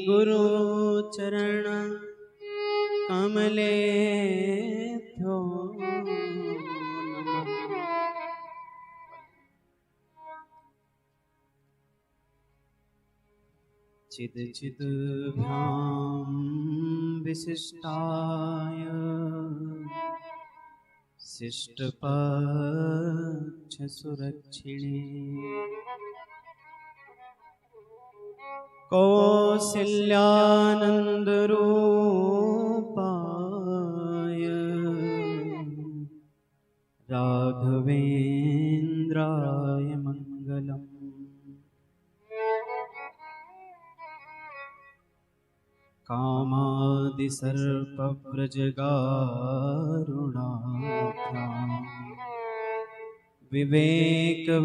गुरु चरण कमलेभ्यो नमः। चिद चिद्भ्यां विशिष्टाय शिष्टपक्ष सुरक्षिणे कौसल्यानन्दरूपाय राघवेन्द्राय मङ्गलम्। कामादिसर्पव्रजगारुणाभ्यां विवेकवैराग्यनिधि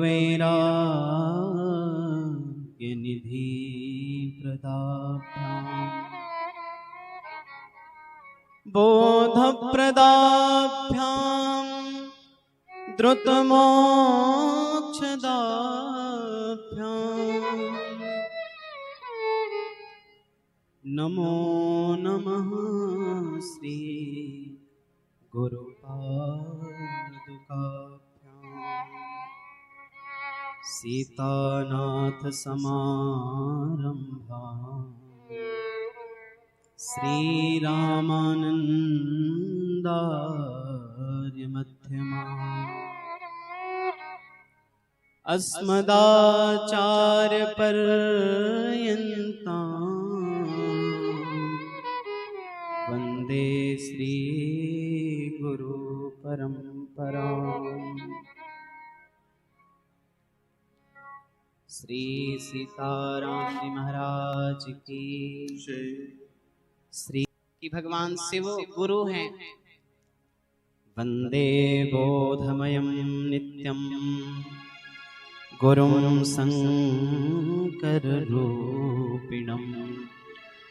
प्रदाभ्यां बोधप्रदाभ्यां द्रुतमोक्षदाभ्यां नमो नमः श्री गुरुपादुकाभ्यां। सीतानाथ समारंभां श्रीरामानन्दार्य मध्यमाम् अस्मदाचार्यपर्यन्तां वन्दे श्री गुरु परम्पराम्। श्री सीताराम जी महाराज की श्री की भगवान शिव गुरु हैं। वंदे बोधमयं नित्यं गुरुं शंकर रूपिणम्।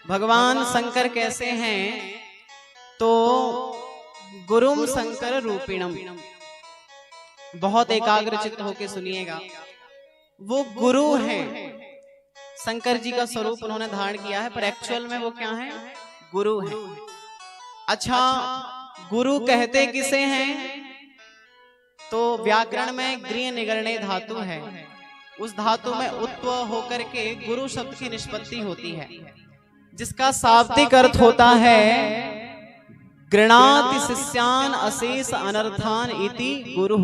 भगवान शंकर कैसे हैं? तो गुरुं शंकर रूपिणम्। बहुत एकाग्रचित्त होके सुनिएगा। वो गुरु हैं। शंकर जी का स्वरूप उन्होंने धारण किया है, पर एक्चुअल में वो क्या है? गुरु हैं। अच्छा, गुरु कहते किसे हैं? तो व्याकरण में गृह निगरणे धातु है। उस धातु में उत्व होकर के गुरु शब्द की निष्पत्ति होती है, जिसका शाब्दिक अर्थ होता है गृणाति शिष्यान अशेष अनर्थान इति गुरु।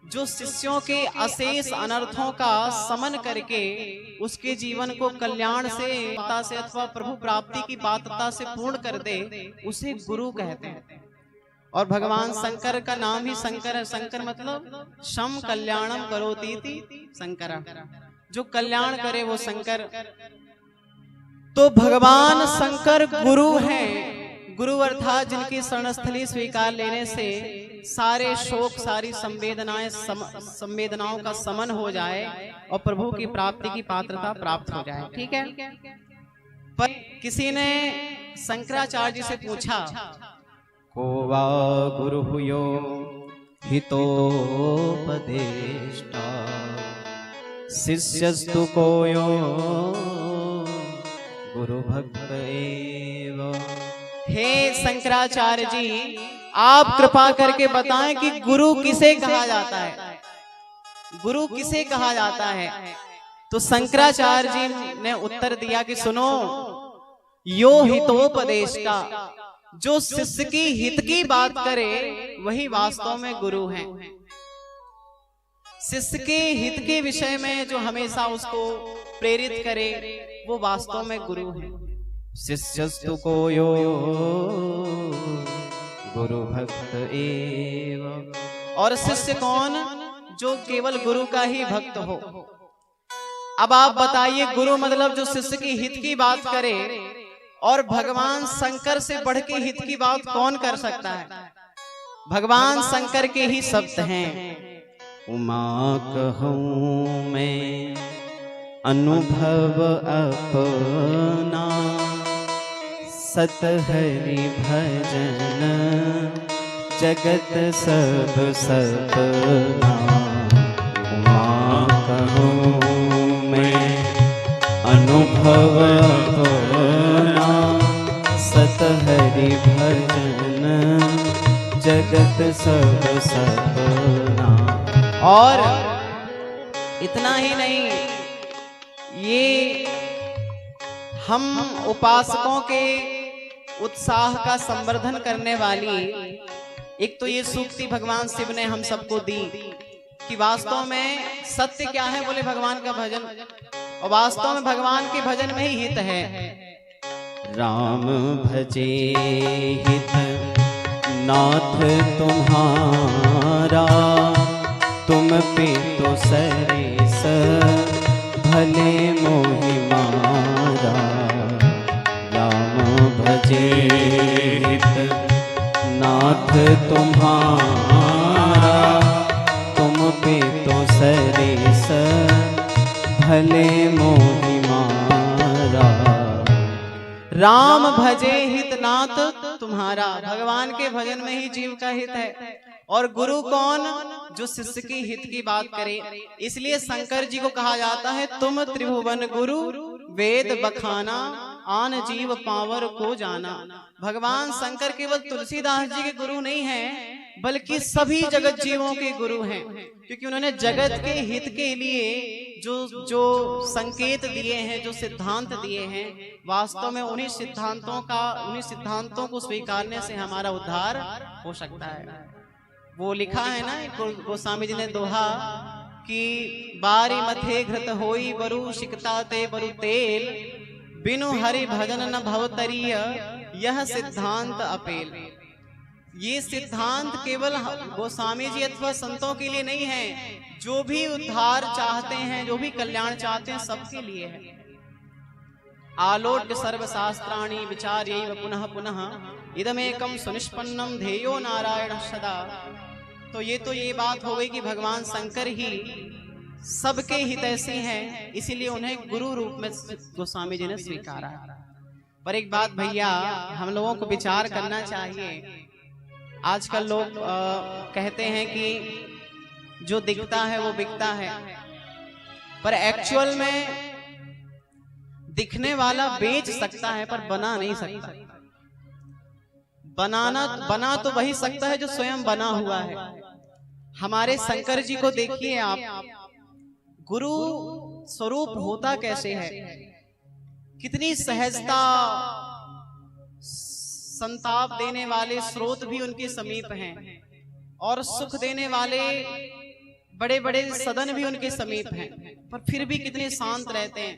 जो शिष्यों के अशेष अनर्थों का समन करके उसके जीवन को कल्याण से अथवा प्रभु प्राप्ति की पात्रता से पूर्ण कर दे, उसे गुरु कहते हैं। और भगवान शंकर का नाम ही शंकर है। शंकर मतलब शम कल्याणम करोति शंकर, जो कल्याण करे वो शंकर। तो भगवान शंकर गुरु हैं। गुरु अर्थात जिनकी शरणस्थली स्वीकार लेने से सारे शोक, सारी संवेदनाओं का समन हो जाए और प्रभु की प्राप्ति की पात्रता प्राप्त हो जाए। ठीक है। पर किसी ने शंकराचार्य जी से पूछा, को वा गुरु यो हितोपदेष्टा शिष्यस्तु को यो गुरु भक्त एव। हे शंकराचार्य जी, आप कृपा करके बताएं कि गुरु किसे कहा जाता है? गुरु किसे कहा जाता है? तो शंकराचार्य जी ने उत्तर दिया कि सुनो, यो हितोपदेष्टा, जो शिष्य की हित की बात करे वही वास्तव में गुरु हैं। शिष्य के हित के विषय में जो हमेशा उसको प्रेरित करे वो वास्तव में गुरु है। शिष्यस्तु को यो गुरु भक्त एव। और शिष्य कौन? जो केवल गुरु का ही भक्त हो। अब आप बताइए, गुरु मतलब जो शिष्य की हित की बात करे, और भगवान शंकर से बढ़ के हित की बात कौन कर सकता है? भगवान शंकर के ही शब्द हैं। उमा कहूँ मैं अनुभव अपना, सत हरि भजन जगत सब सपना। उमा कहूँ मैं अनुभव भजन जगत सब सपना। और इतना ही नहीं, ये हम उपासकों के उत्साह का संवर्धन करने वाली एक तो ये सूक्ति भगवान शिव ने हम सबको दी कि वास्तव में सत्य क्या है, बोले भगवान का भजन, और वास्तव में भगवान के भजन में ही हित है। राम भजे हित नाथ तुम्हारा, तुम पे तो सरेस भले मोहि मारा। राम भजे हित नाथ तुम्हारा, तुम पे तो सरेस भले मोहि मारा। राम भजे हित नाथ तुम्हारा, भगवान के भजन में ही जीव का हित है। और गुरु कौन? जो शिष्य की हित की बात करे। इसलिए शंकर जी को कहा जाता है तुम त्रिभुवन गुरु, वेद बखाना आन जीव पावर को जाना। भगवान शंकर केवल तुलसीदास जी के गुरु नहीं हैं, बल्कि सभी जगत जीवों के गुरु हैं, क्योंकि उन्होंने जगत के हित के लिए जो संकेत दिए हैं, जो सिद्धांत दिए हैं, वास्तव में उन्हीं सिद्धांतों को स्वीकारने से हमारा उद्धार हो सकता है। वो लिखा है ना गोस्वामी जी ने दोहा कि बारी मथे घृत होई बरु शिकता ते बरु तेल, बिनु हरि भजन न भवतरीय यह सिद्धांत अपेल। ये सिद्धांत केवल गोस्वामी जी अथवा संतों के लिए नहीं है, जो भी उद्धार चाहते हैं, जो भी कल्याण चाहते हैं, सबके लिए है। आलोक्य सर्वशास्त्राणि विचार्यैव पुनः पुनः इदमेकं सुनिष्पन्नं ध्येयो नारायण सदा। तो ये बात हो गई कि भगवान शंकर ही सबके हितैषी हैं, इसीलिए उन्हें गुरु रूप में गोस्वामी जी ने स्वीकारा। पर एक बात भैया, हम लोगों को विचार करना चाहिए। आजकल लोग कहते हैं कि जो दिखता है वो बिकता है, पर एक्चुअल में दिखने वाला बेच सकता है पर बना नहीं सकता। बना तो वही सकता है जो स्वयं बना हुआ है। हमारे शंकर जी को देखिए आप, गुरु स्वरूप होता कैसे है, कितनी सहजता, संताप देने वाले स्रोत भी उनके समीप हैं, और सुख देने वाले बड़े बड़े सदन भी उनके समीप हैं, पर फिर भी कितने शांत रहते हैं।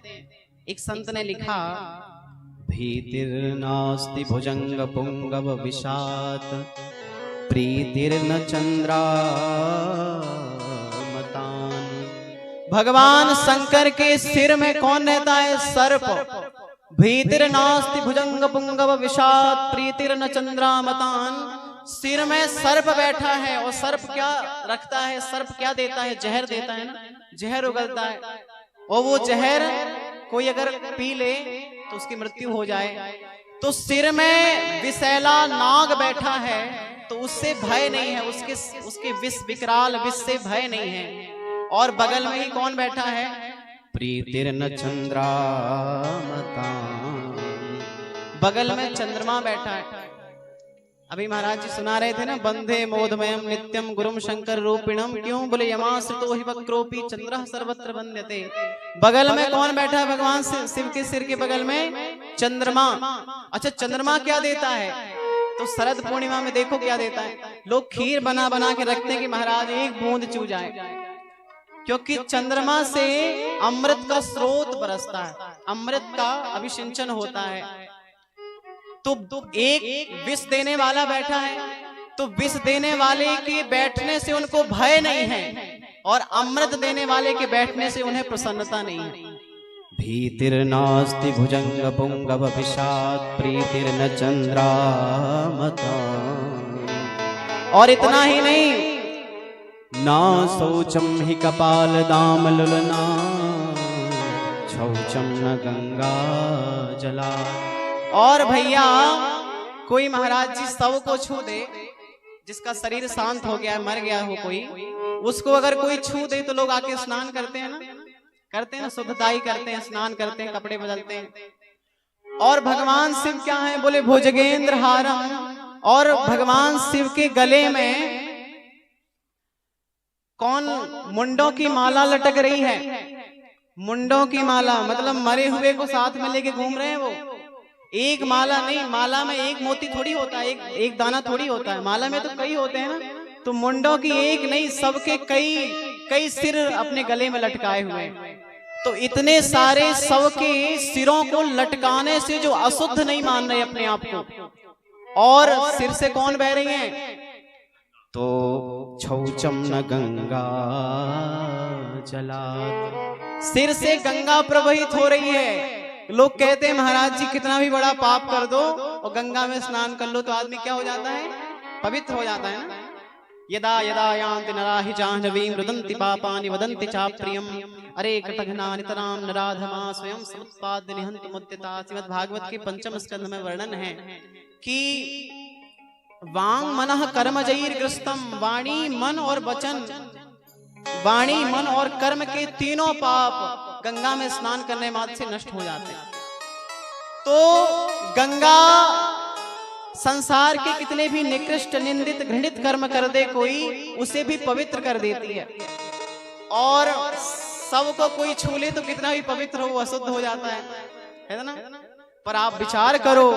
एक संत ने लिखा, भीतिर्नास्ति भुजंग पुंगव विषाद, प्रीतिर्न चंद्रामतान। भगवान शंकर के सिर में कौन रहता है? सर्प। भीतिर्नास्ति भुजंग पुंगव विषाद, प्रीतिर्न चंद्रामतान। सिर में सर्प बैठा है, और सर्प क्या रखता है? सर्प क्या देता है? जहर देता है ना, जहर उगलता है, और वो जहर कोई अगर पी ले तो उसकी मृत्यु हो जाए। तो सिर में विषैला नाग बैठा है, तो उससे भय नहीं है, उसके विष विकराल विष से भय नहीं है। और बगल में ही कौन बैठा है? प्रीतिर्न चंद्रामतान, बगल में चंद्रमा बैठा है। अभी महाराज जी सुना रहे थे ना, बंधे मोदमयम नित्यम गुरुम शंकर रूपिणम। क्यों? बोले यमाश्रितो हि वक्रोपि चंद्रः सर्वत्र वंद्यते। बगल में कौन बैठा है? भगवान शिव के सिर के बगल में चंद्रमा। अच्छा, चंद्रमा क्या देता है? तो शरद पूर्णिमा में देखो क्या देता है। लोग खीर बना बना के रखते हैं कि महाराज एक बूंद चू जाए, क्योंकि चंद्रमा से अमृत का स्रोत बरसता है, अमृत का अभिसिंचन होता है। तो एक विष देने वाला बैठा है, तो विष देने वाले के बैठने से उनको भय नहीं है, और अमृत देने वाले के बैठने से उन्हें प्रसन्नता नहीं है। भीतिर्नास्ति भुजंग पुंगव विषाद, प्रीतिर्न चंद्रामतान। और इतना ही नहीं, ना शौचम हि कपाल दाम लुलना, शौचम न गंगा जला। और भैया कोई महाराज जी शव को छू दे, जिसका शरीर शांत हो गया है, मर गया हो कोई, उसको अगर कोई छू दे तो लोग आके स्नान करते हैं ना, शुद्धताई करते हैं, स्नान करते हैं, कपड़े बदलते हैं। और भगवान शिव क्या है? बोले भुजगेंद्र हारम। और भगवान शिव के गले में कौन? मुंडों की माला लटक रही है। मुंडों की माला मतलब मरे हुए को साथ में लेके घूम रहे हैं वो। एक माला नहीं, माला में एक मोती थोड़ी होता है, एक दाना थोड़ी होता है, माला में तो कई होते हैं ना। तो मुंडों की एक नहीं, सबके कई सिर अपने गले में लटकाए हुए हैं। तो इतने सारे सबके सिरों को लटकाने से जो अशुद्ध नहीं मान रहे अपने आप को, और सिर से कौन बह रही हैं? तो छौचम न गंगा जला, सिर से गंगा प्रवाहित हो रही है। लोग कहते हैं महाराज जी कितना भी बड़ा पाप कर दो और गंगा में स्नान कर लो तो आदमी क्या हो जाता है? पवित्र हो जाता है ना। यदा यदा यान्ति नराहि जाह्नवीं रुदन्ति पापानि वदन्ति चाप्रियम् अरे कटघ्नानितराम नराधमा स्वयं समुत्पाद्य निहन्तमुद्यता। श्रीमद् भागवत के 5वें स्कंध में वर्णन है कि वांग मनः कर्मजैर्ग्रस्तम, वाणी मन और वचन, वाणी मन और कर्म के तीनों पाप गंगा में स्नान करने मात्र से नष्ट हो जाते हैं। तो गंगा संसार के कितने भी निकृष्ट निंदित घृणित कर्म कर दे कोई, उसे भी पवित्र कर देती है। और सबको कोई छू ले तो कितना भी पवित्र हो वो अशुद्ध हो जाता है ना। पर आप विचार करो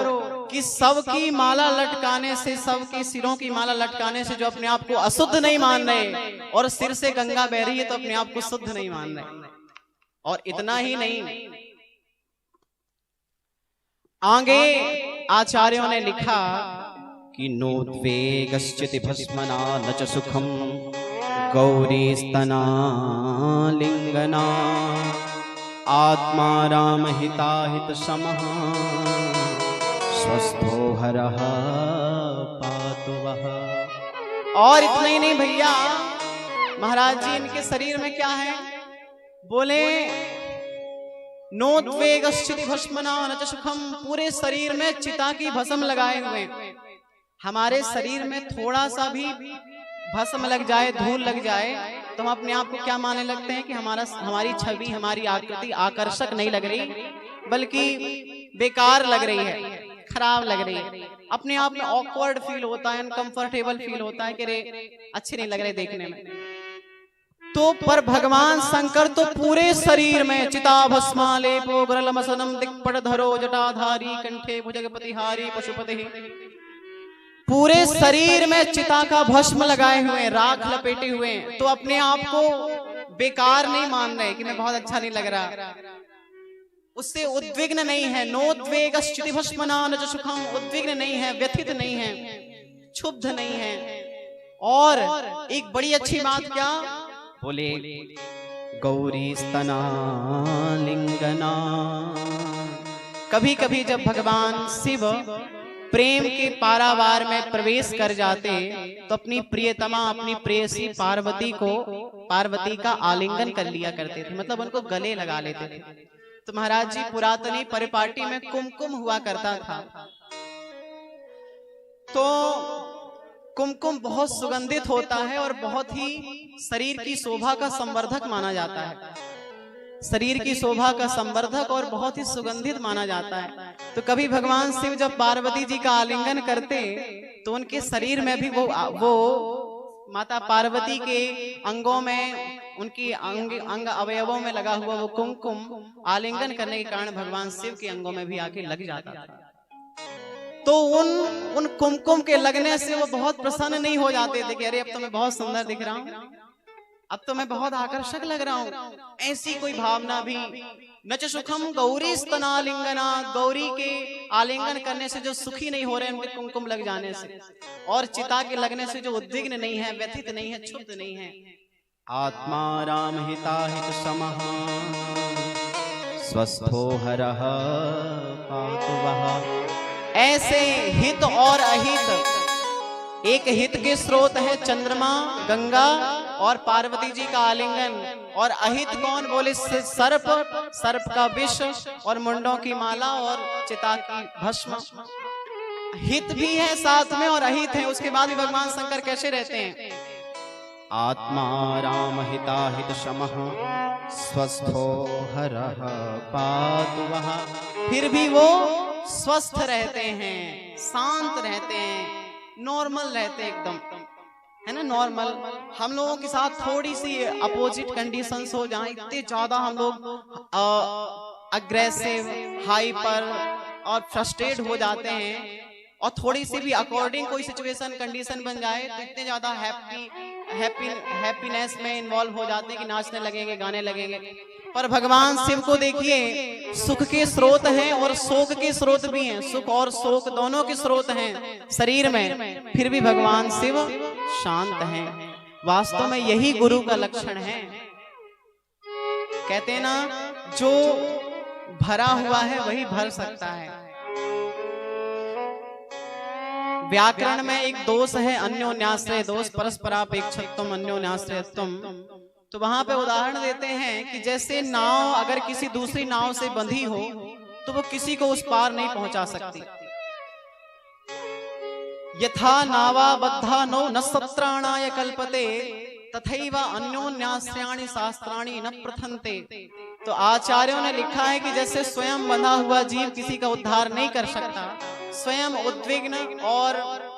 कि सबकी माला लटकाने से, सबके सिरों की माला लटकाने से जो अपने आप को अशुद्ध नहीं मान रहे, और सिर से गंगा बह रही है तो अपने आप को शुद्ध नहीं मान रहे। और इतना ही नहीं, आगे आचार्यों ने लिखा कि नोद्वेगश्चिति भस्मना न च सुखम गौरी स्तना लिंगना आत्मा राम हिताहित समः स्वस्थो हरः पातु वः। और इतना ही नहीं भैया, महाराज जी इनके शरीर में क्या है? बोले नोद्वेगश्चिति भस्मना न च सुखम, पूरे शरीर में चिता की भस्म लगाए हुए। हमारे शरीर में थोड़ा सा भी भस्म लग जाए, धूल लग जाए तो हम अपने आप को क्या मानने लगते हैं कि हमारी छवि, हमारी आकृति आकर्षक नहीं लग रही, बल्कि बेकार लग रही है, खराब लग रही है। अपने आप में ऑकवर्ड फील होता है, अनकंफर्टेबल फील होता है कि रे अच्छे नहीं लग रहे देखने में। तो पर भगवान शंकर तो पूरे शरीर में चिता भस्मालेपो गरलमसनम दिक्पटधरो जटाधारी कंठे भुजगपतिहारी पशुपति, पूरे शरीर में चिता का भस्म लगाए हुए, राख लपेटे हुए। तो अपने आप को बेकार नहीं मान रहे कि मैं बहुत अच्छा नहीं लग रहा, उससे उद्विग्न नहीं है। नोद्वेगश्चिति भस्मना न च सुखम, उद्विग्न नहीं है, व्यथित नहीं है, क्षुब्ध नहीं है। और एक बड़ी अच्छी बात क्या बोले गौरी स्तना लिंगना। कभी कभी जब भगवान शिव प्रेम के पारावार में प्रवेश कर जाते तो अपनी प्रियतमा, अपनी प्रेयसी पार्वती का आलिंगन कर लिया करते थे, मतलब उनको गले लगा लेते थे। तो महाराज जी पुरातनी परिपाटी में कुमकुम हुआ करता था, तो कुमकुम बहुत सुगंधित होता है और बहुत ही शरीर की शोभा का संवर्धक माना जाता है, शरीर की शोभा का संवर्धक और बहुत ही सुगंधित माना जाता है। तो कभी भगवान शिव जब पार्वती जी का आलिंगन करते तो उनके शरीर में भी वो माता पार्वती के अंगों में, उनकी अंग अवयवों में लगा हुआ वो कुमकुम आलिंगन करने के कारण भगवान शिव के अंगों में भी आके लग जाता था। तो उन कुमकुम के लगने से वो बहुत प्रसन्न नहीं हो जाते थे कि अरे अब तो मैं बहुत सुंदर दिख रहा हूँ, अब तो मैं बहुत आकर्षक लग रहा हूँ, ऐसी कोई भावना भी। न च सुखम गौरी स्तनालिंगना, गौरी के आलिंगन करने से जो सुखी नहीं हो रहे उनके कुमकुम लग जाने से, और चिता के लगने से जो उद्विग्न नहीं है, व्यथित नहीं है, क्षुब्ध नहीं है। आत्मा राम हिताहित समः स्वस्थो हरः पातु वः। ऐसे हित और अहित, एक हित के स्रोत है चंद्रमा, गंगा और पार्वती जी का आलिंगन, और अहित कौन? बोले सर्प, सर्प का विष और मुंडों की माला और चिता की भस्म। हित भी है साथ में और अहित है, उसके बाद भी भगवान शंकर कैसे रहते हैं? आत्मा राम हिताहित समः स्वस्थो हरः पातु वः। फिर भी वो स्वस्थ रहते हैं, शांत रहते हैं, नॉर्मल रहते हैं एकदम, है ना, नॉर्मल। हम लोगों के साथ थोड़ी सी अपोजिट कंडीशंस हो जाएं, इतने ज्यादा हम लोग अग्रेसिव, हाइपर और फ्रस्ट्रेट हो जाते हैं, और थोड़ी सी भी अकॉर्डिंग कोई सिचुएशन कंडीशन बन जाए तो इतने ज्यादा हैप्पीनेस में इन्वॉल्व हो जाते हैं कि नाचने लगेंगे, गाने लगेंगे। पर भगवान शिव को देखिए, सुख के स्रोत हैं और शोक के स्रोत भी हैं, सुख और शोक दोनों के स्रोत हैं शरीर में, फिर भी भगवान शिव शांत हैं। वास्तव में यही गुरु का लक्षण है। कहते हैं ना, जो भरा हुआ है वही भर सकता है। व्याकरण में एक दोष है अन्योन्याश्रय दोष, परस्परापेक्षत्वम अन्योन्याश्रयत्वम। तो वहां पे उदाहरण देते हैं कि जैसे नाव अगर किसी दूसरी नाव से बंधी हो तो वो किसी को उस पार नहीं पहुंचा सकती। यथा नावा बद्धा नो न सत्राणाय कल्पते तथैव अन्योन्याश्रयाणि शास्त्राणि न प्रथन्ते। तो आचार्यों ने लिखा है कि जैसे स्वयं बंधा हुआ जीव किसी का उद्धार नहीं कर सकता, स्वयं उद्विग्न और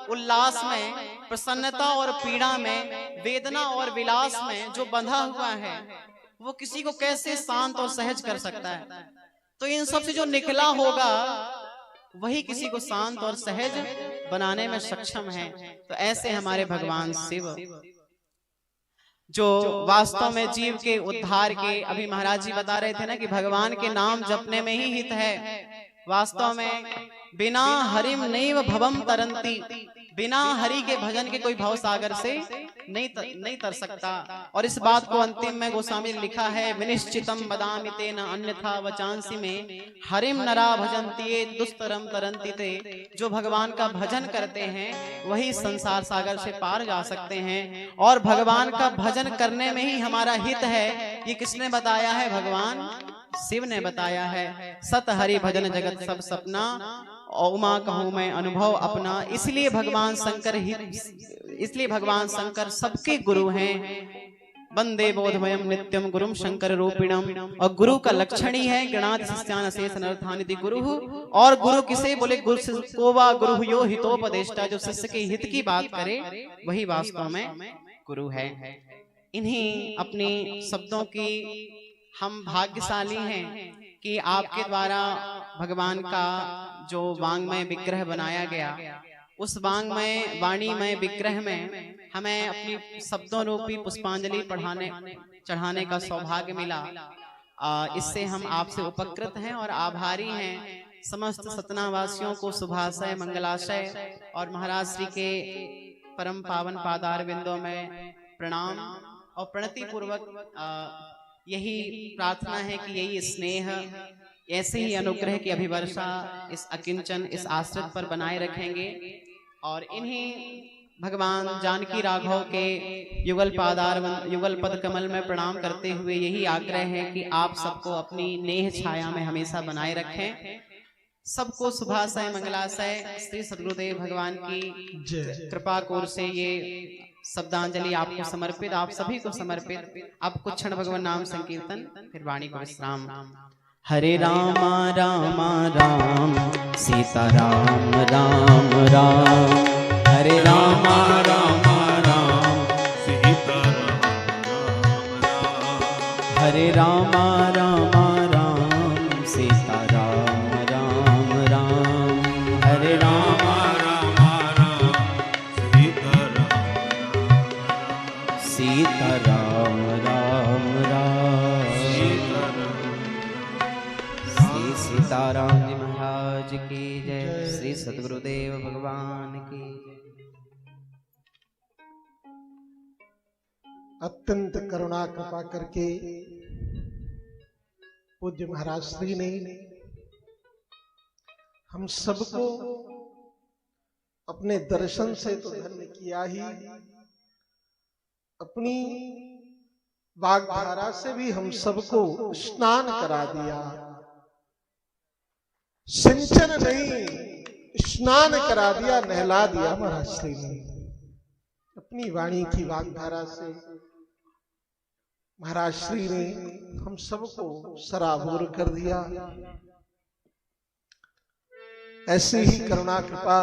उल्लास में, प्रसन्नता और पीड़ा में, वेदना और विलास में जो बंधा हुआ है वो किसी को कैसे शांत और सहज कर सकता है। तो इन सब से जो निकला होगा वही किसी को शांत और सहज बनाने में सक्षम है। तो ऐसे हमारे भगवान शिव, जो वास्तव में जीव के उद्धार के, अभी महाराज जी बता रहे थे ना कि भगवान के नाम जपने में ही हित है। वास्तव में बिना हरिम नैव भवम तरंती, बिना हरि के भजन के कोई भव सागर से नहीं तर सकता। और इस बात को अंतिम में गोस्वामी ने लिखा है, विनिश्चितम बदामि तेन अन्यथा वचांसि में हरिम नरा भजन्ति दुस्तरम तरंति ते। जो भगवान का भजन करते हैं वही संसार सागर से पार जा सकते हैं, और भगवान का भजन करने में ही हमारा हित है। ये किसने बताया है? भगवान शिव ने बताया है। सत हरि भजन जगत सब सपना, उमा कहूं मैं अनुभव अपना। इसलिए भगवान शंकर सबके गुरु हैं। वंदे बोधमयम नित्यम गुरुम शंकर रूपिणम। और गुरु का लक्षण ही है गणात शिष्यान अशेष अनर्थानिधि गुरु। और गुरु किसे बोले? गुरु कोवा गुरु यो हितोपदेष्टा। जो शिष्य के हित की बात करे वही वास्तव में गुरु है। इन्हीं अपने शब्दों की हम भाग्यशाली हैं कि आपके द्वारा भगवान का जो वांगमय विग्रह बनाया गया, उस वांगमय वाणीमय विग्रह में हमें अपनी शब्दों रूपी पुष्पांजलि चढ़ाने का सौभाग्य मिला। इससे हम आपसे उपकृत हैं और आभारी हैं। समस्त सतनावासियों को शुभाशय मंगलाशय और महाराज श्री के परम पावन पादार बिंदों में प्रणाम और प्रणति पूर्वक यही प्रार्थना है कि यही स्नेह, ऐसे ही अनुग्रह की अभिवर्षा इस अकिंचन, इस आश्रित पर बनाए रखेंगे। और इन्हीं भगवान जानकी राघव के युगल पद कमल में प्रणाम करते हुए यही आग्रह है कि आप सबको अपनी नेह छाया में हमेशा बनाए रखें। सबको शुभाशय मंगलाशय श्री सद्गुरुदेव भगवान की कृपा कोर से ये शब्दांजलि आपको समर्पित, आप सभी को समर्पित। अब कुछ क्षण भगवान नाम संकीर्तन, फिर वाणी को विश्राम। हरे राम राम राम सीता राम राम राम। हरे राम राम राम सीता राम राम। हरे राम राम राम सीता राम राम राम। हरे राम सीता राम राम राम। श्री सीताराम जी महाराज की जय। श्री सद्गुरुदेव भगवान की जय। अत्यंत करुणा कृपा करके पूज्य महाराज श्री ने हम सबको अपने दर्शन से तो धन्य किया ही, अपनी वाग्धारा से भी हम सबको स्नान करा दिया। सिंचन नहीं, स्नान करा दिया, नहला दिया महाराज श्री ने। अपनी वाणी की वाग्धारा से महाराज श्री ने हम सबको सराबोर कर दिया। ऐसी ही करुणा कृपा